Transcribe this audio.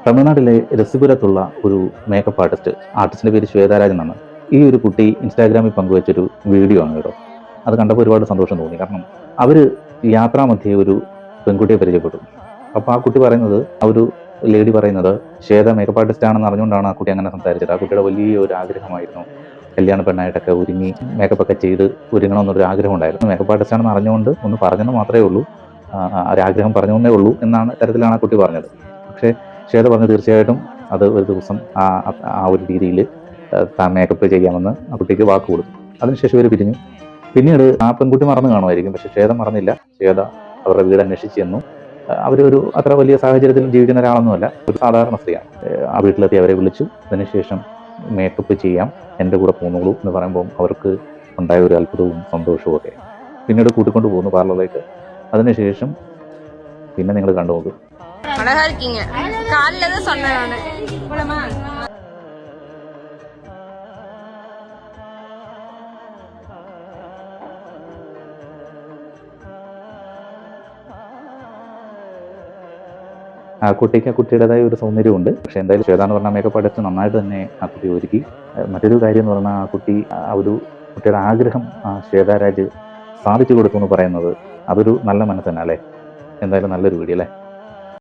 തമിഴ്നാട്ടിലെ രസിപുരത്തുള്ള ഒരു മേക്കപ്പ് ആർട്ടിസ്റ്റിന്റെ പേര് ശ്വേതാരാജൻ എന്നാണ്. ഈ ഒരു കുട്ടി ഇൻസ്റ്റാഗ്രാമിൽ പങ്കുവച്ചൊരു വീഡിയോ ആണ് കേട്ടോ. അത് കണ്ടപ്പോൾ ഒരുപാട് സന്തോഷം തോന്നി. കാരണം അവര് യാത്രാമധ്യേ ഒരു പെൺകുട്ടിയെ പരിചയപ്പെട്ടു. അപ്പോൾ ആ കുട്ടി പറയുന്നത്, ആ ഒരു ലേഡി പറയുന്നത്, ശ്വേത മേക്കപ്പ് ആർട്ടിസ്റ്റ് ആണെന്ന് അറിഞ്ഞുകൊണ്ടാണ് ആ കുട്ടി അങ്ങനെ സംസാരിച്ചത്. ആ കുട്ടിയുടെ വലിയൊരു ആഗ്രഹമായിരുന്നു കല്യാണ പെണ്ണായിട്ടൊക്കെ ഒരുങ്ങി മേക്കപ്പ് ഒക്കെ ചെയ്ത് ഒരുങ്ങണമെന്നൊരു ആഗ്രഹം ഉണ്ടായിരുന്നു. മേക്കപ്പ് ആർട്ടിസ്റ്റ് ആണെന്ന് അറിഞ്ഞുകൊണ്ട് ഒന്ന് പറഞ്ഞെന്ന് മാത്രമേ ഉള്ളൂ, ഒരാഗ്രഹം പറഞ്ഞേ ഉള്ളൂ എന്നാണ് തരത്തിലാണ് ആ കുട്ടി പറഞ്ഞത്. പക്ഷേ ശ്വേത പറഞ്ഞു തീർച്ചയായിട്ടും അത് ഒരു ദിവസം ആ ഒരു രീതിയിൽ താൻ മേക്കപ്പ് ചെയ്യാമെന്ന് ആ കുട്ടിക്ക് വാക്ക് കൊടുത്തു. അതിനുശേഷം ഇവർ പിരിഞ്ഞു. പിന്നീട് ആ പെൺകുട്ടി മറന്നു കാണുമായിരിക്കും, പക്ഷെ ശ്വേത മറന്നില്ല. ശ്വേത അവരുടെ വീട് അന്വേഷിച്ച് ചെന്നു. അവരൊരു അത്ര വലിയ സാഹചര്യത്തിൽ ജീവിക്കുന്ന ഒരാളൊന്നുമല്ല, ഒരു സാധാരണ സ്ത്രീയാണ്. ആ വീട്ടിലെത്തി അവരെ വിളിച്ചു. അതിനുശേഷം മേക്കപ്പ് ചെയ്യാം, എൻ്റെ കൂടെ പോന്നോളൂ എന്ന് പറയുമ്പോൾ അവർക്ക് ഉണ്ടായ ഒരു അത്ഭുതവും സന്തോഷവും ഒക്കെ. പിന്നീട് കൂട്ടിക്കൊണ്ട് പോകുന്നു പാർലറിലേക്ക്. അതിനുശേഷം പിന്നെ നിങ്ങൾ കണ്ടു നോക്കും. அழகா இருக்கீங்க. காலைல தான் சொன்னேன் நானு. ആ കുട്ടിക്ക് ആ കുട്ടിയുടേതായ ഒരു സൗന്ദര്യമുണ്ട്. പക്ഷെ എന്തായാലും ശ്വേത എന്ന് പറഞ്ഞാൽ മേക്കപ്പ് ആർട്ടിസ്റ്റ് നന്നായിട്ട് തന്നെ ആ കുട്ടി ഒരുക്കി. മറ്റൊരു കാര്യം എന്ന് പറഞ്ഞാൽ ആ കുട്ടി ആ ഒരു കുട്ടിയുടെ ആഗ്രഹം ശ്വേതാരാജ് സാധിച്ചു കൊടുത്തു എന്ന് പറയുന്നത് അതൊരു നല്ല മനസ്സ് തന്നെ അല്ലേ. എന്തായാലും നല്ലൊരു വീഡിയോ അല്ലേ.